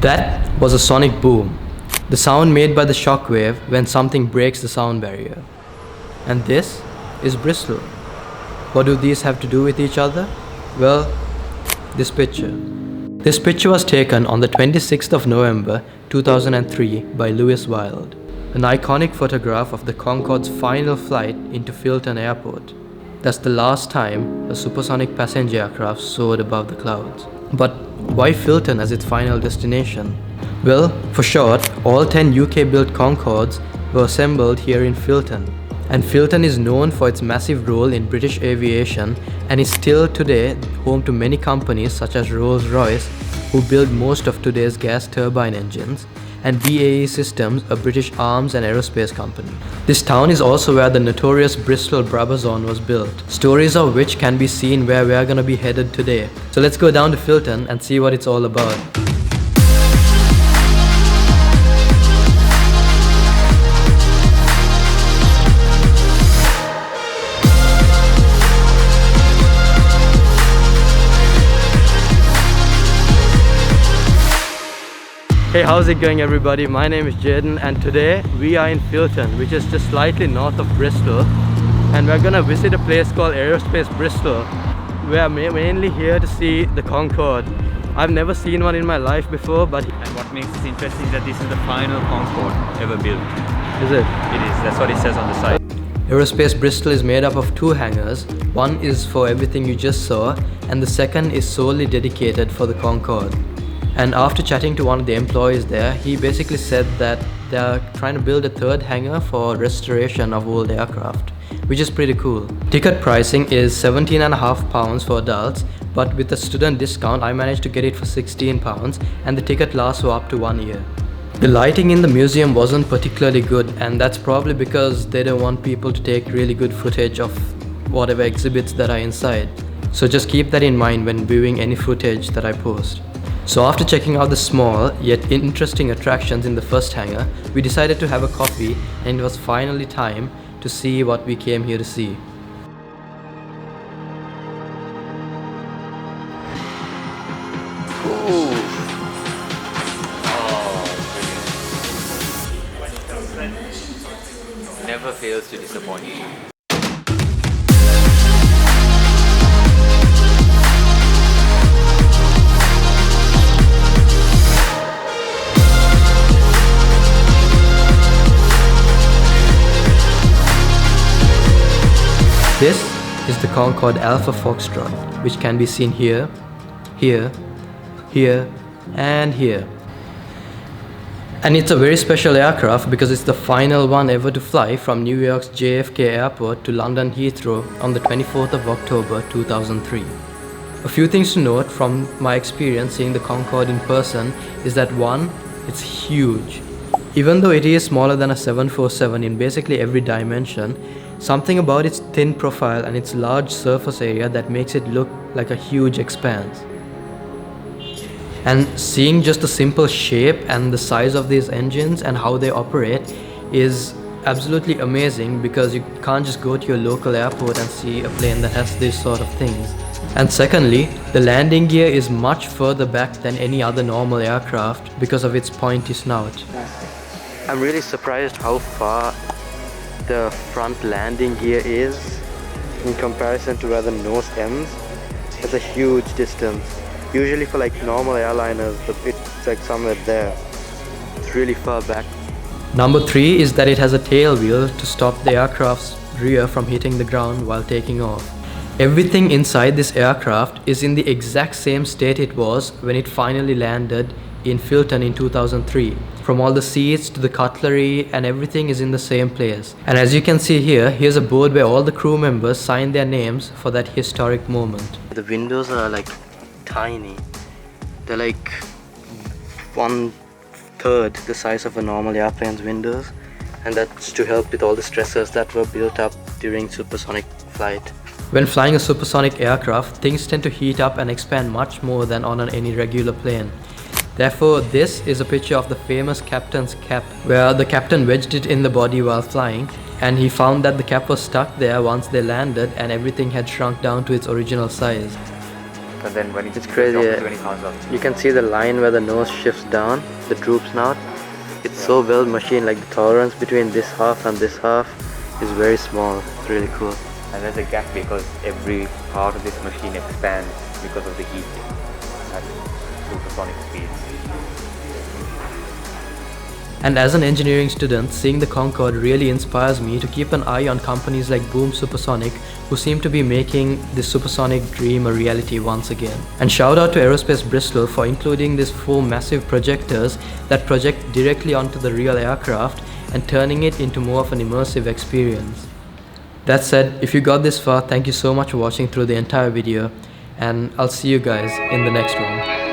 That was a sonic boom, the sound made by the shockwave when something breaks the sound barrier. And this is Bristol. What do these have to do with each other? Well, this picture. This picture was taken on the 26th of November 2003 by Lewis Wilde, an iconic photograph of the Concorde's final flight into Filton Airport. That's the last time a supersonic passenger aircraft soared above the clouds. But why Filton as its final destination? Well, for short, all 10 UK-built Concordes were assembled here in Filton. And Filton is known for its massive role in British aviation and is still today home to many companies such as Rolls-Royce, who build most of today's gas turbine engines, and BAE Systems, a British arms and aerospace company. This town is also where the notorious Bristol Brabazon was built, stories of which can be seen where we are gonna be headed today. So let's go down to Filton and see what it's all about. Hey, how's it going everybody? My name is Jaden and today we are in Filton, which is just slightly north of Bristol, and we're gonna visit a place called Aerospace Bristol. We are mainly here to see the Concorde. I've never seen one in my life before, but... And what makes this interesting is that this is the final Concorde ever built. Is it? It is, that's what it says on the side. Aerospace Bristol is made up of 2 hangars. One is for everything you just saw, and the second is solely dedicated for the Concorde. And after chatting to one of the employees there, he basically said that they are trying to build a 3rd hangar for restoration of old aircraft, which is pretty cool. Ticket pricing is £17.50 for adults, but with a student discount I managed to get it for £16, and the ticket lasts for up to 1 year. The lighting in the museum wasn't particularly good, and that's probably because they don't want people to take really good footage of whatever exhibits that are inside. So just keep that in mind when viewing any footage that I post. So after checking out the small yet interesting attractions in the first hangar, we decided to have a coffee, and it was finally time to see what we came here to see. Oh, never fails to disappoint you. This is the Concorde Alpha-Foxtrot, which can be seen here, here, here, and here. And it's a very special aircraft because it's the final one ever to fly from New York's JFK Airport to London Heathrow on the 24th of October 2003. A few things to note from my experience seeing the Concorde in person is that 1, it's huge. Even though it is smaller than a 747 in basically every dimension, something about its thin profile and its large surface area that makes it look like a huge expanse. And seeing just the simple shape and the size of these engines and how they operate is absolutely amazing, because you can't just go to your local airport and see a plane that has these sort of things. And secondly, the landing gear is much further back than any other normal aircraft because of its pointy snout. I'm really surprised how far the front landing gear is in comparison to where the nose ends. It's a huge distance. Usually for like normal airliners, it's like somewhere there. It's really far back. Number 3 is that it has a tail wheel to stop the aircraft's rear from hitting the ground while taking off. Everything inside this aircraft is in the exact same state it was when it finally landed in Filton in 2003. From all the seats to the cutlery, and everything is in the same place. And as you can see here, here's a board where all the crew members signed their names for that historic moment. The windows are like tiny. They're like 1/3 the size of a normal airplane's windows, and that's to help with all the stressors that were built up during supersonic flight. When flying a supersonic aircraft, things tend to heat up and expand much more than on any regular plane. Therefore, this is a picture of the famous captain's cap, where the captain wedged it in the body while flying, and he found that the cap was stuck there once they landed and everything had shrunk down to its original size. But then when It's crazy. when it comes up, You can see the line where the nose shifts down, the droops not. It's so well machined, like the tolerance between this half and this half is very small. It's really cool. and there's a gap because every part of this machine expands because of the heat at supersonic speeds. And as an engineering student, seeing the Concorde really inspires me to keep an eye on companies like Boom Supersonic, who seem to be making this supersonic dream a reality once again. And shout out to Aerospace Bristol for including these 4 massive projectors that project directly onto the real aircraft and turning it into more of an immersive experience. That said, if you got this far, thank you so much for watching through the entire video, and I'll see you guys in the next one.